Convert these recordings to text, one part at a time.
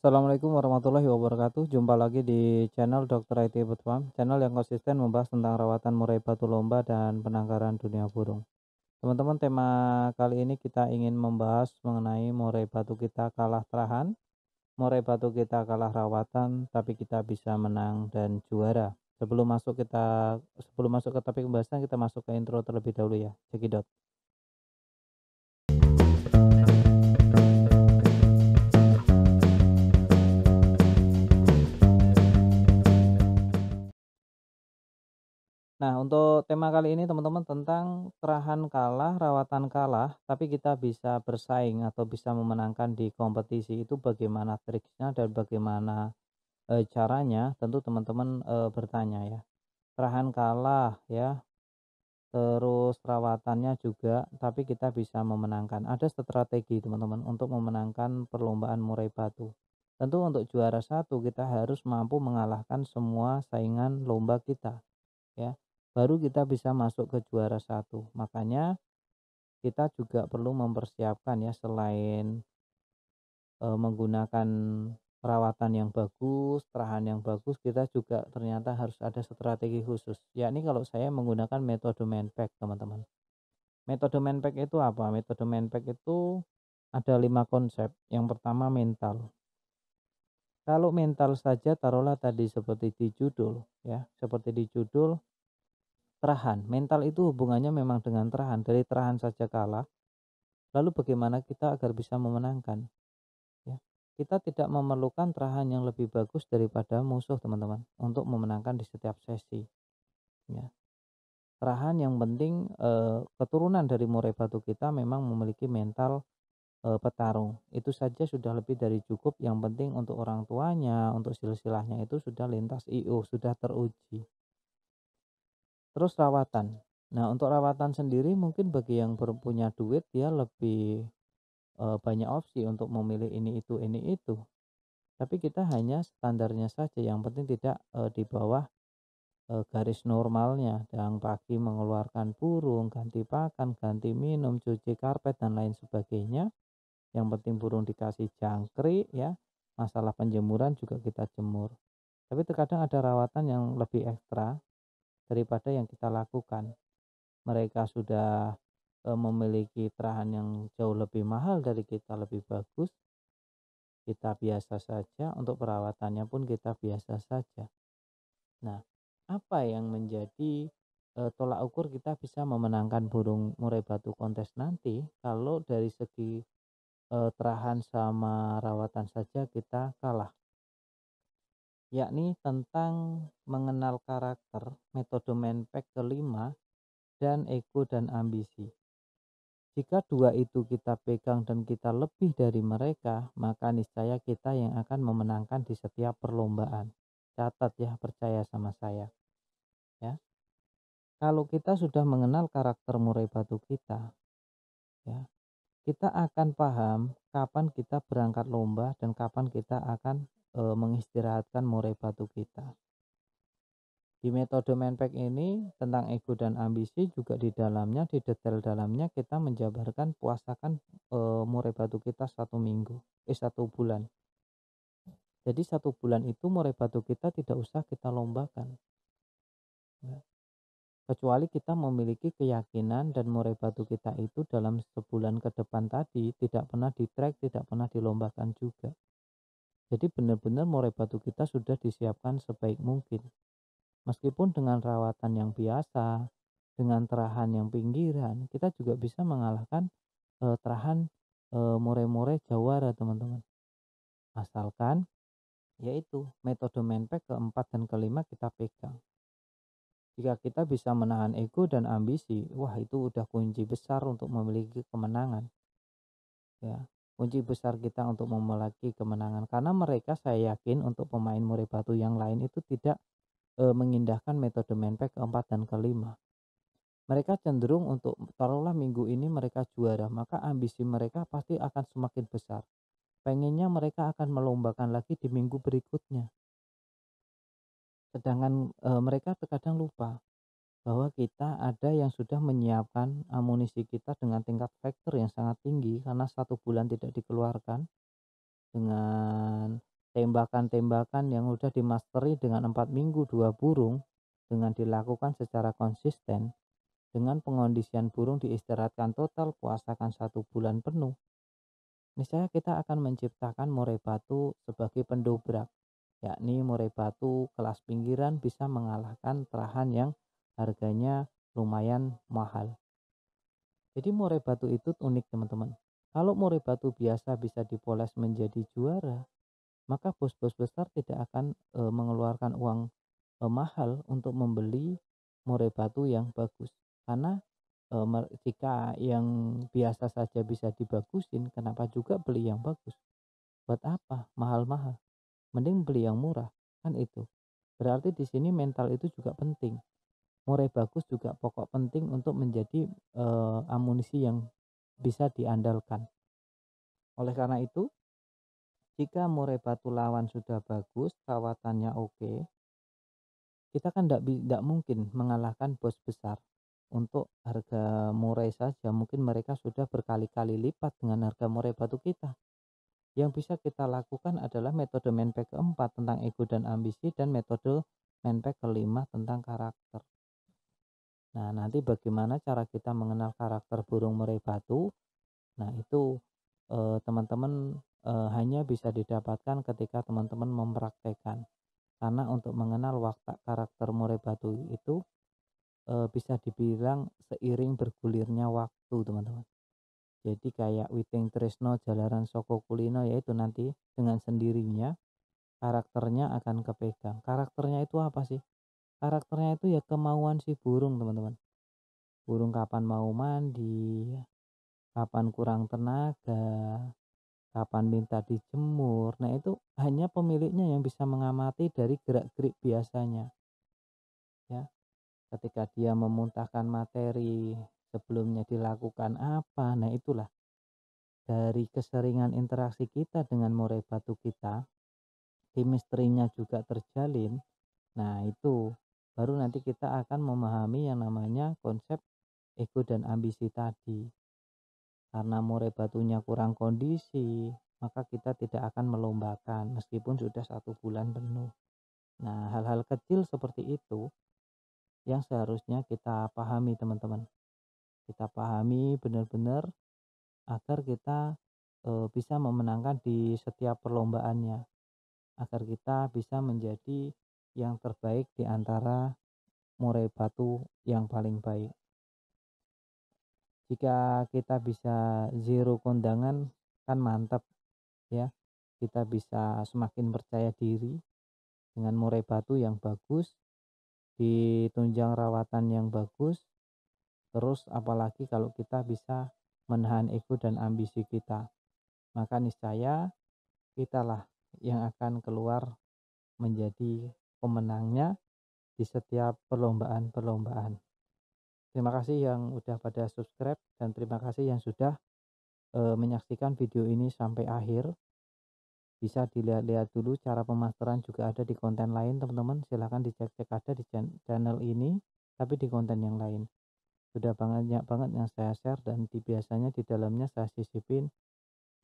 Assalamualaikum warahmatullahi wabarakatuh. Jumpa lagi di channel Dr. IT Butfam, channel yang konsisten membahas tentang rawatan murai batu lomba dan penangkaran dunia burung. Teman-teman, tema kali ini kita ingin membahas mengenai murai batu kita kalah terahan, murai batu kita kalah rawatan, tapi kita bisa menang dan juara. Sebelum masuk ke topik pembahasan, kita masuk ke intro terlebih dahulu ya. Cekidot. Nah, untuk tema kali ini teman-teman tentang terahan kalah, rawatan kalah, tapi kita bisa bersaing atau bisa memenangkan di kompetisi. Itu bagaimana triksnya dan bagaimana caranya? Tentu teman-teman bertanya ya. Terahan kalah ya, terus rawatannya juga, tapi kita bisa memenangkan. Ada strategi teman-teman untuk memenangkan perlombaan murai batu. Tentu untuk juara satu kita harus mampu mengalahkan semua saingan lomba kita ya, baru kita bisa masuk ke juara satu. Makanya kita juga perlu mempersiapkan ya, selain menggunakan perawatan yang bagus, terahan yang bagus, kita juga ternyata harus ada strategi khusus. Yakni kalau saya menggunakan metode Manpack, teman-teman. Metode Manpack itu apa? Metode Manpack itu ada 5 konsep. Yang pertama mental. Kalau mental saja taruhlah tadi seperti di judul ya, seperti di judul terahan, mental itu hubungannya memang dengan terahan, dari terahan saja kalah, lalu bagaimana kita agar bisa memenangkan, ya. Kita tidak memerlukan terahan yang lebih bagus daripada musuh teman-teman, untuk memenangkan di setiap sesi, ya. Terahan yang penting keturunan dari murai batu kita memang memiliki mental petarung, itu saja sudah lebih dari cukup, yang penting untuk orang tuanya, untuk silsilahnya itu sudah lintas IO, sudah teruji. Terus rawatan. Nah, untuk rawatan sendiri mungkin bagi yang punya duit dia lebih banyak opsi untuk memilih ini itu. Tapi kita hanya standarnya saja, yang penting tidak di bawah garis normalnya. Yang pagi mengeluarkan burung, ganti pakan, ganti minum, cuci karpet dan lain sebagainya. Yang penting burung dikasih jangkrik ya. Masalah penjemuran juga kita jemur. Tapi terkadang ada rawatan yang lebih ekstra daripada yang kita lakukan. Mereka sudah memiliki terahan yang jauh lebih mahal dari kita, lebih bagus, kita biasa saja, untuk perawatannya pun kita biasa saja. Nah, apa yang menjadi tolak ukur kita bisa memenangkan burung murai batu kontes nanti? Kalau dari segi terahan sama rawatan saja kita kalah, yakni tentang mengenal karakter, metode Manpack kelima, dan ego dan ambisi. Jika dua itu kita pegang dan kita lebih dari mereka, maka niscaya kita yang akan memenangkan di setiap perlombaan. Catat ya, percaya sama saya ya. Kalau kita sudah mengenal karakter murai batu kita ya, kita akan paham kapan kita berangkat lomba dan kapan kita akan mengistirahatkan murai batu kita. Di metode Manpack ini tentang ego dan ambisi juga di dalamnya, di detail dalamnya kita menjabarkan puasakan murai batu kita 1 bulan. Jadi 1 bulan itu murai batu kita tidak usah kita lombakan, ya. Kecuali kita memiliki keyakinan dan murai batu kita itu dalam sebulan ke depan tadi tidak pernah di track, tidak pernah dilombakan juga. Jadi benar-benar murai batu kita sudah disiapkan sebaik mungkin. Meskipun dengan rawatan yang biasa, dengan terahan yang pinggiran, kita juga bisa mengalahkan terahan murai-murai jawara teman-teman. Asalkan yaitu metode Manpack keempat dan kelima kita pegang. Jika kita bisa menahan ego dan ambisi, wah itu udah kunci besar untuk memiliki kemenangan. Ya, kunci besar kita untuk memiliki kemenangan, karena mereka, saya yakin untuk pemain murai batu yang lain itu tidak mengindahkan metode Manpack keempat dan kelima. Mereka cenderung untuk taruhlah minggu ini mereka juara, maka ambisi mereka pasti akan semakin besar. Pengennya mereka akan melombakan lagi di minggu berikutnya. Sedangkan mereka terkadang lupa bahwa kita ada yang sudah menyiapkan amunisi kita dengan tingkat faktor yang sangat tinggi, karena 1 bulan tidak dikeluarkan, dengan tembakan-tembakan yang udah dimasteri dengan 4 minggu 2 burung, dengan dilakukan secara konsisten, dengan pengondisian burung diistirahatkan total, puasakan 1 bulan penuh, niscaya kita akan menciptakan murai batu sebagai pendobrak, yakni murai batu kelas pinggiran bisa mengalahkan terahan yang harganya lumayan mahal. Jadi murai batu itu unik teman-teman. Kalau murai batu biasa bisa dipoles menjadi juara, maka bos-bos besar tidak akan mengeluarkan uang mahal untuk membeli murai batu yang bagus. Karena jika yang biasa saja bisa dibagusin, kenapa juga beli yang bagus? Buat apa? Mahal-mahal. Mending beli yang murah. Kan itu. Berarti di sini mental itu juga penting. Murai bagus juga pokok penting untuk menjadi amunisi yang bisa diandalkan. Oleh karena itu, jika murai batu lawan sudah bagus, perawatannya oke, kita kan tidak mungkin mengalahkan bos besar. Untuk harga murai saja mungkin mereka sudah berkali-kali lipat dengan harga murai batu kita. Yang bisa kita lakukan adalah metode Menpack keempat tentang ego dan ambisi, dan metode Menpack kelima tentang karakter. Nah, nanti bagaimana cara kita mengenal karakter burung murai batu? Nah, itu teman-teman hanya bisa didapatkan ketika teman-teman mempraktekkan. Karena untuk mengenal karakter murai batu itu bisa dibilang seiring bergulirnya waktu, teman-teman. Jadi kayak Witing Tresno Jalaran Soko Kulino, yaitu nanti dengan sendirinya karakternya akan kepegang. Karakternya itu apa sih? Karakternya itu ya kemauan si burung, teman-teman. Burung kapan mau mandi, kapan kurang tenaga, kapan minta dijemur. Nah, itu hanya pemiliknya yang bisa mengamati dari gerak-gerik biasanya. Ya, ketika dia memuntahkan materi, sebelumnya dilakukan apa. Nah, itulah dari keseringan interaksi kita dengan murai batu kita, chemistry-nya juga terjalin. Nah, itu baru nanti kita akan memahami yang namanya konsep ego dan ambisi tadi. Karena murai batunya kurang kondisi, maka kita tidak akan melombakan meskipun sudah 1 bulan penuh. Nah, hal-hal kecil seperti itu yang seharusnya kita pahami, teman-teman. Kita pahami benar-benar agar kita bisa memenangkan di setiap perlombaannya, agar kita bisa menjadi yang terbaik di antara murai batu yang paling baik. Jika kita bisa zero kondangan kan mantap ya. Kita bisa semakin percaya diri dengan murai batu yang bagus, ditunjang rawatan yang bagus. Terus apalagi kalau kita bisa menahan ego dan ambisi kita, maka niscaya kitalah yang akan keluar menjadi pemenangnya di setiap perlombaan-perlombaan. Terima kasih yang udah pada subscribe, dan terima kasih yang sudah menyaksikan video ini sampai akhir. Bisa dilihat-lihat dulu cara pemasteran juga ada di konten lain, teman-teman. Silahkan dicek-cek, ada di channel ini tapi di konten yang lain. Sudah banyak banget yang saya share, dan biasanya di dalamnya saya sisipin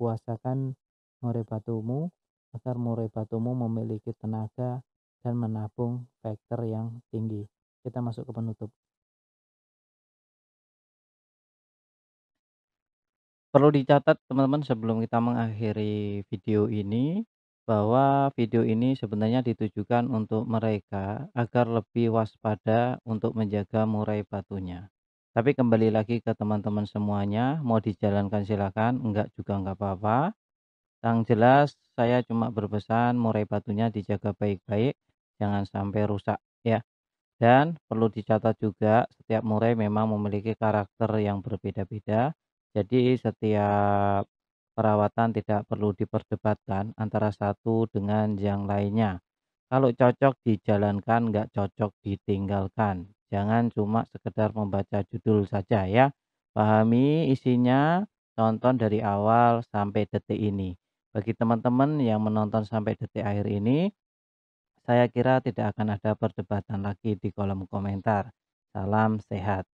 puasakan murai batumu agar murai batumu memiliki tenaga dan menabung vektor yang tinggi. Kita masuk ke penutup. Perlu dicatat teman-teman sebelum kita mengakhiri video ini, bahwa video ini sebenarnya ditujukan untuk mereka agar lebih waspada untuk menjaga murai batunya. Tapi kembali lagi ke teman-teman semuanya, mau dijalankan silakan, enggak juga enggak apa-apa. Yang jelas saya cuma berpesan murai batunya dijaga baik-baik, jangan sampai rusak ya. Dan perlu dicatat juga, setiap murai memang memiliki karakter yang berbeda-beda. Jadi setiap perawatan tidak perlu diperdebatkan antara satu dengan yang lainnya. Kalau cocok dijalankan, nggak cocok ditinggalkan. Jangan cuma sekedar membaca judul saja ya. Pahami isinya, tonton dari awal sampai detik ini. Bagi teman-teman yang menonton sampai detik akhir ini, saya kira tidak akan ada perdebatan lagi di kolom komentar. Salam sehat.